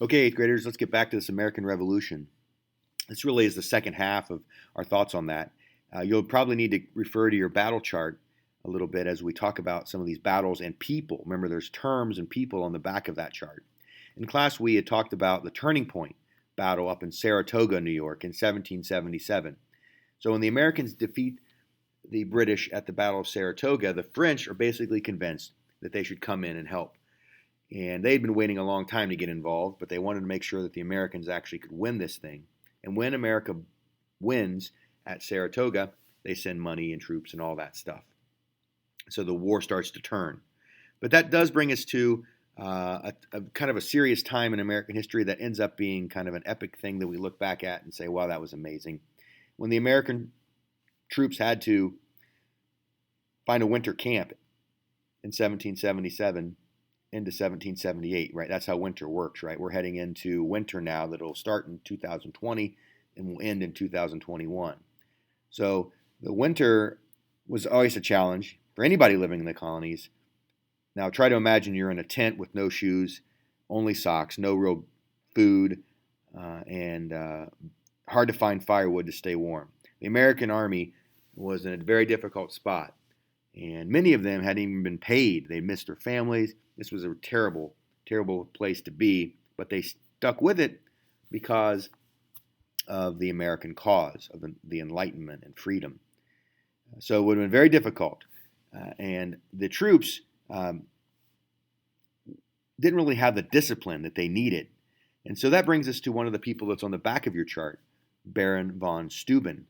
Okay, eighth graders, let's get back to this American Revolution. This really is the second half of our thoughts on that. You'll probably need to refer to your battle chart a little bit as we talk about some of these battles and people. Remember, there's terms and people on the back of that chart. In class, we had talked about the Turning Point battle up in Saratoga, New York in 1777. So when the Americans defeat the British at the Battle of Saratoga, the French are basically convinced that they should come in and help. And they'd been waiting a long time to get involved, but they wanted to make sure that the Americans actually could win this thing. And when America wins at Saratoga, they send money and troops and all that stuff. So the war starts to turn. But that does bring us to a kind of a serious time in American history that ends up being kind of an epic thing that we look back at and say, wow, that was amazing. When the American troops had to find a winter camp in 1777 into 1778, right? That's how winter works, right? We're heading into winter now that'll start in 2020 and will end in 2021. So the winter was always a challenge for anybody living in the colonies. Now try to imagine you're in a tent with no shoes, only socks, no real food, and hard to find firewood to stay warm. The American army was in a very difficult spot, and many of them hadn't even been paid. They missed their families. This was a terrible, terrible place to be, but they stuck with it because of the American cause, of the Enlightenment and freedom. So it would have been very difficult. And the troops didn't really have the discipline that they needed. And so that brings us to one of the people that's on the back of your chart, Baron von Steuben.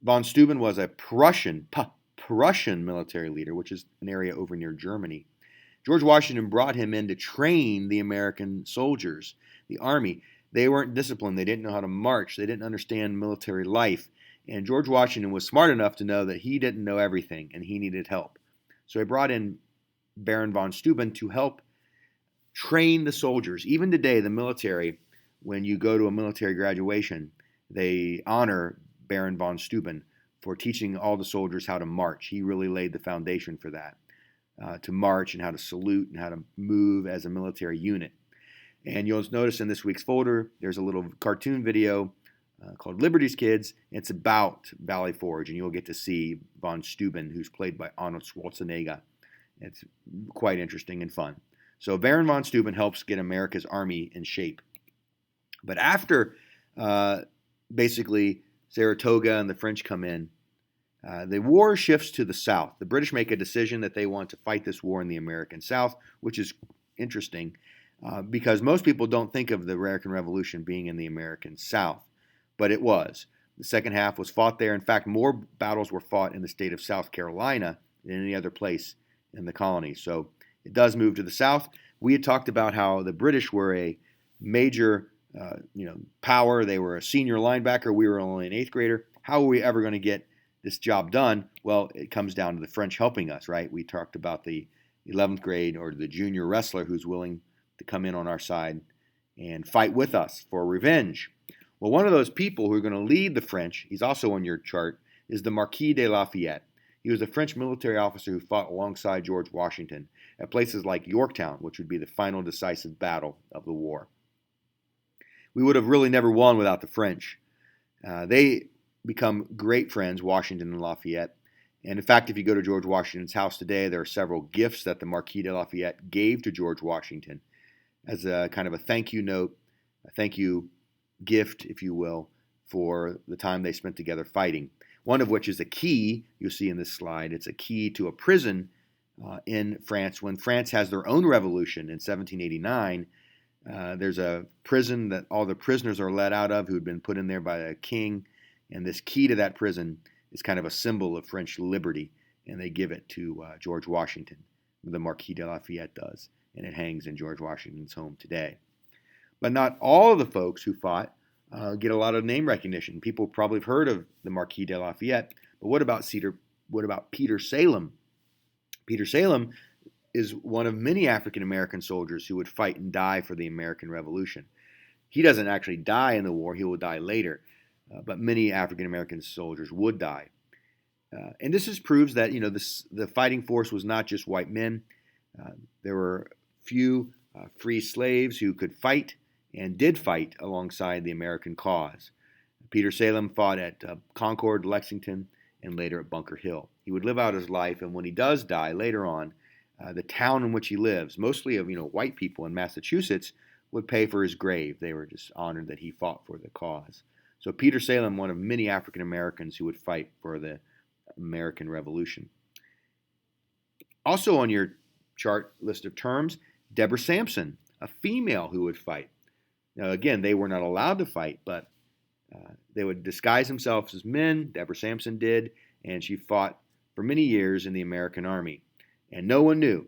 Von Steuben was a Prussian military leader, which is an area over near Germany. George Washington brought him in to train the American soldiers, the army. They weren't disciplined. They didn't know how to march. They didn't understand military life. And George Washington was smart enough to know that he didn't know everything and he needed help. So he brought in Baron von Steuben to help train the soldiers. Even today, the military, when you go to a military graduation, they honor Baron von Steuben for teaching all the soldiers how to march. He really laid the foundation for that, to march and how to salute and how to move as a military unit. And you'll notice in this week's folder, there's a little cartoon video called Liberty's Kids. It's about Valley Forge, and you'll get to see von Steuben, who's played by Arnold Schwarzenegger. It's quite interesting and fun. So Baron von Steuben helps get America's army in shape. But after basically Saratoga and the French come in, the war shifts to the South. The British make a decision that they want to fight this war in the American South, which is interesting because most people don't think of the American Revolution being in the American South, but it was. The second half was fought there. In fact, more battles were fought in the state of South Carolina than any other place in the colonies. So it does move to the South. We had talked about how the British were a major power. They were a senior linebacker. We were only an eighth grader. How are we ever going to get this job done? Well, it comes down to the French helping us, right? We talked about the 11th grade or the junior wrestler who's willing to come in on our side and fight with us for revenge. Well, one of those people who are going to lead the French, he's also on your chart, is the Marquis de Lafayette. He was a French military officer who fought alongside George Washington at places like Yorktown, which would be the final decisive battle of the war. We would have really never won without the French. They become great friends, Washington and Lafayette. And in fact, if you go to George Washington's house today, there are several gifts that the Marquis de Lafayette gave to George Washington as a kind of a thank you note, a thank you gift, if you will, for the time they spent together fighting. One of which is a key, you'll see in this slide. It's a key to a prison in France. When France has their own revolution in 1789, there's a prison that all the prisoners are let out of who had been put in there by a king. And this key to that prison is kind of a symbol of French liberty. And they give it to George Washington. The Marquis de Lafayette does. And it hangs in George Washington's home today. But not all of the folks who fought get a lot of name recognition. People probably have heard of the Marquis de Lafayette. But what about Peter Salem? Peter Salem is one of many African American soldiers who would fight and die for the American Revolution. He doesn't actually die in the war. He will die later. But many African American soldiers would die. And this proves that the fighting force was not just white men. There were few free slaves who could fight and did fight alongside the American cause. Peter Salem fought at Concord, Lexington, and later at Bunker Hill. He would live out his life, and when he does die later on, the town in which he lives, mostly of white people in Massachusetts, would pay for his grave. They were just honored that he fought for the cause. So Peter Salem, one of many African Americans who would fight for the American Revolution. Also on your chart list of terms, Deborah Sampson, a female who would fight. Now again, they were not allowed to fight, but they would disguise themselves as men. Deborah Sampson did, and she fought for many years in the American Army. And no one knew.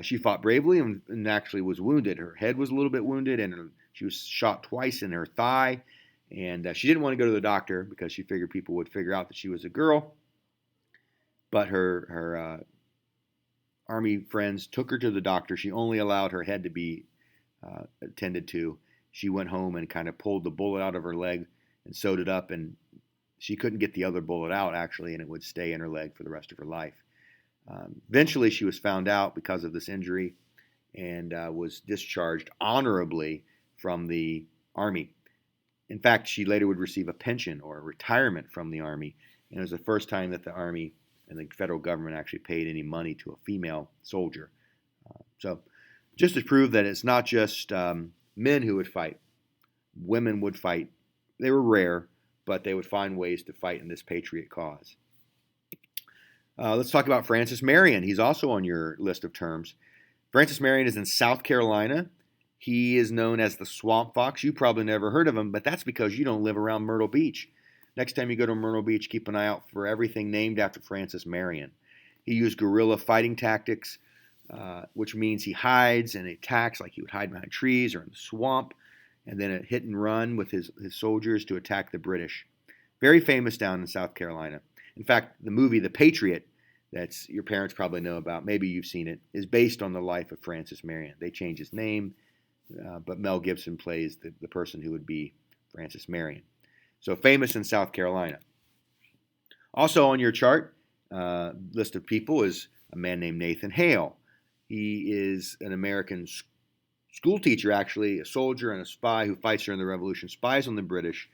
She fought bravely and actually was wounded. Her head was a little bit wounded, and she was shot twice in her thigh. And she didn't want to go to the doctor because she figured people would figure out that she was a girl. But her Army friends took her to the doctor. She only allowed her head to be attended to. She went home and kind of pulled the bullet out of her leg and sewed it up. And she couldn't get the other bullet out, actually, and it would stay in her leg for the rest of her life. Eventually, she was found out because of this injury and was discharged honorably from the Army. In fact, she later would receive a pension or a retirement from the Army, and it was the first time that the Army and the federal government actually paid any money to a female soldier. So just to prove that it's not just men who would fight, women would fight. They were rare, but they would find ways to fight in this patriot cause. Let's talk about Francis Marion. He's also on your list of terms. Francis Marion is in South Carolina. He is known as the Swamp Fox. You probably never heard of him, but that's because you don't live around Myrtle Beach. Next time you go to Myrtle Beach, keep an eye out for everything named after Francis Marion. He used guerrilla fighting tactics, which means he hides and attacks like he would hide behind trees or in the swamp, and then a hit and run with his soldiers to attack the British. Very famous down in South Carolina. In fact, the movie The Patriot, that's your parents probably know about, maybe you've seen it, is based on the life of Francis Marion. They changed his name, but Mel Gibson plays the person who would be Francis Marion. So famous in South Carolina. Also on your chart, list of people is a man named Nathan Hale. He is an American school teacher, actually, a soldier and a spy who fights during the Revolution, spies on the British,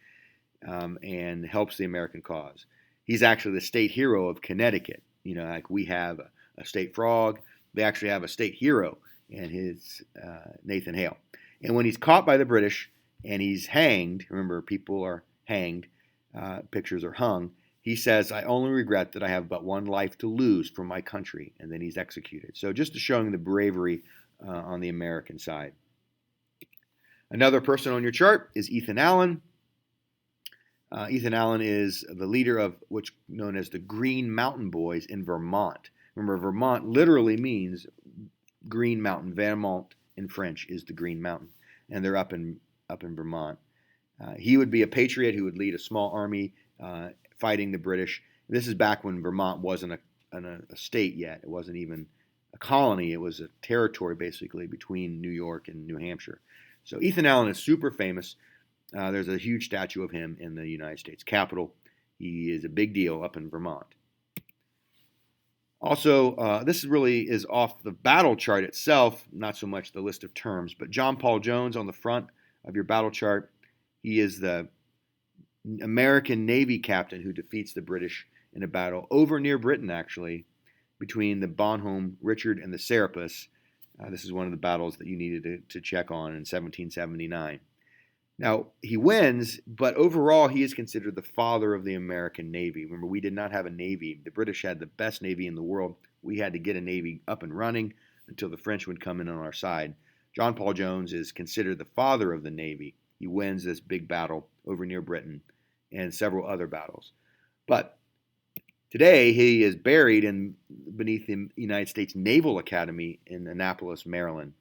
and helps the American cause. He's actually the state hero of Connecticut. Like we have a state frog, they actually have a state hero, and his Nathan Hale. And when he's caught by the British and he's hanged, remember people are hanged, pictures are hung, he says, "I only regret that I have but one life to lose for my country," and then he's executed. So just showing the bravery on the American side. Another person on your chart is Ethan Allen. Ethan Allen is the leader of what's known as the Green Mountain Boys in Vermont. Remember, Vermont literally means Green Mountain. Vermont in French is the Green Mountain, and they're up in Vermont. He would be a patriot who would lead a small army fighting the British. This is back when Vermont wasn't a state yet. It wasn't even a colony. It was a territory, basically, between New York and New Hampshire. So Ethan Allen is super famous. There's a huge statue of him in the United States Capitol. He is a big deal up in Vermont. Also, this really is off the battle chart itself, not so much the list of terms, but John Paul Jones on the front of your battle chart. He is the American Navy captain who defeats the British in a battle over near Britain, actually, between the Bonhomme Richard and the Serapis. This is one of the battles that you needed to check on in 1779. Now, he wins, but overall he is considered the father of the American Navy. Remember, we did not have a Navy. The British had the best Navy in the world. We had to get a Navy up and running until the French would come in on our side. John Paul Jones is considered the father of the Navy. He wins this big battle over near Britain and several other battles. But today he is buried beneath the United States Naval Academy in Annapolis, Maryland.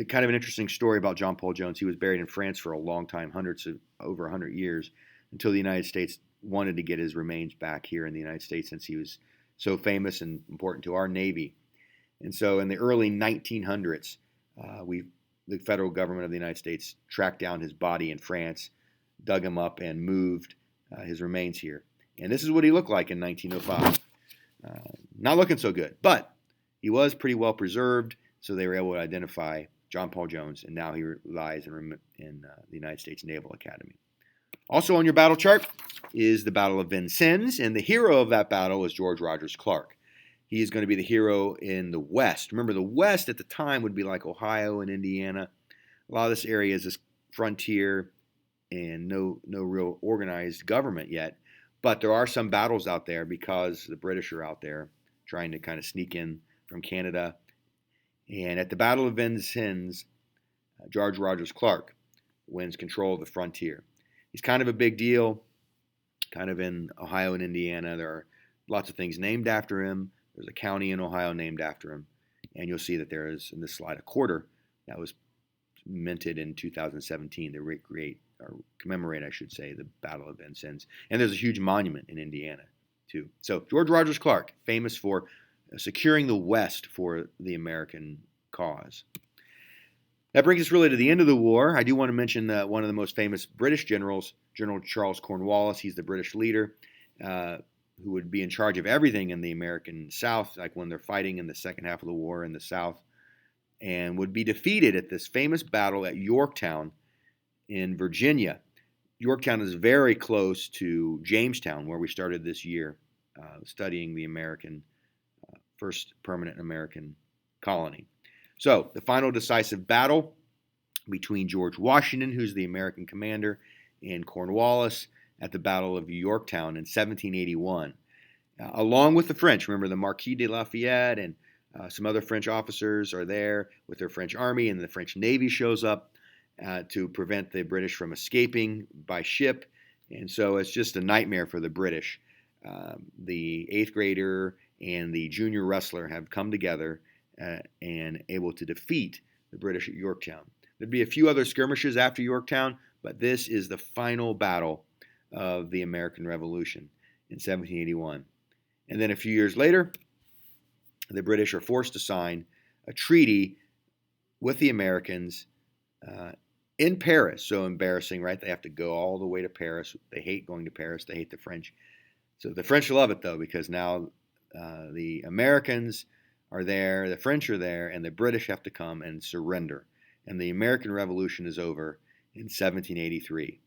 Kind of an interesting story about John Paul Jones. He was buried in France for a long time, over 100 years, until the United States wanted to get his remains back here in the United States since he was so famous and important to our Navy. And so in the early 1900s, the federal government of the United States tracked down his body in France, dug him up, and moved his remains here. And this is what he looked like in 1905. Not looking so good, but he was pretty well preserved. So they were able to identify John Paul Jones, and now he lies in the United States Naval Academy. Also on your battle chart is the Battle of Vincennes, and the hero of that battle is George Rogers Clark. He is going to be the hero in the West. Remember, the West at the time would be like Ohio and Indiana. A lot of this area is this frontier and no real organized government yet. But there are some battles out there because the British are out there trying to kind of sneak in from Canada. And at the Battle of Vincennes, George Rogers Clark wins control of the frontier. He's kind of a big deal, kind of in Ohio and Indiana. There are lots of things named after him. There's a county in Ohio named after him. And you'll see that there is, in this slide, a quarter that was minted in 2017 to recreate, or commemorate, I should say, the Battle of Vincennes. And there's a huge monument in Indiana, too. So George Rogers Clark, famous for securing the West for the American cause. That brings us really to the end of the war. I do want to mention one of the most famous British generals, General Charles Cornwallis. He's the British leader who would be in charge of everything in the American South, like when they're fighting in the second half of the war in the South, and would be defeated at this famous battle at Yorktown in Virginia. Yorktown is very close to Jamestown, where we started this year studying the first permanent American colony. So, the final decisive battle between George Washington, who's the American commander, and Cornwallis at the Battle of Yorktown in 1781. Along with the French, remember the Marquis de Lafayette and some other French officers are there with their French army, and the French Navy shows up to prevent the British from escaping by ship. And so it's just a nightmare for the British. The 8th grader and the junior wrestler have come together and able to defeat the British at Yorktown. There'd be a few other skirmishes after Yorktown, but this is the final battle of the American Revolution in 1781. And then a few years later, the British are forced to sign a treaty with the Americans in Paris. So embarrassing, right? They have to go all the way to Paris. They hate going to Paris. They hate the French. So the French love it, though, because now the Americans are there, the French are there, and the British have to come and surrender. And the American Revolution is over in 1783.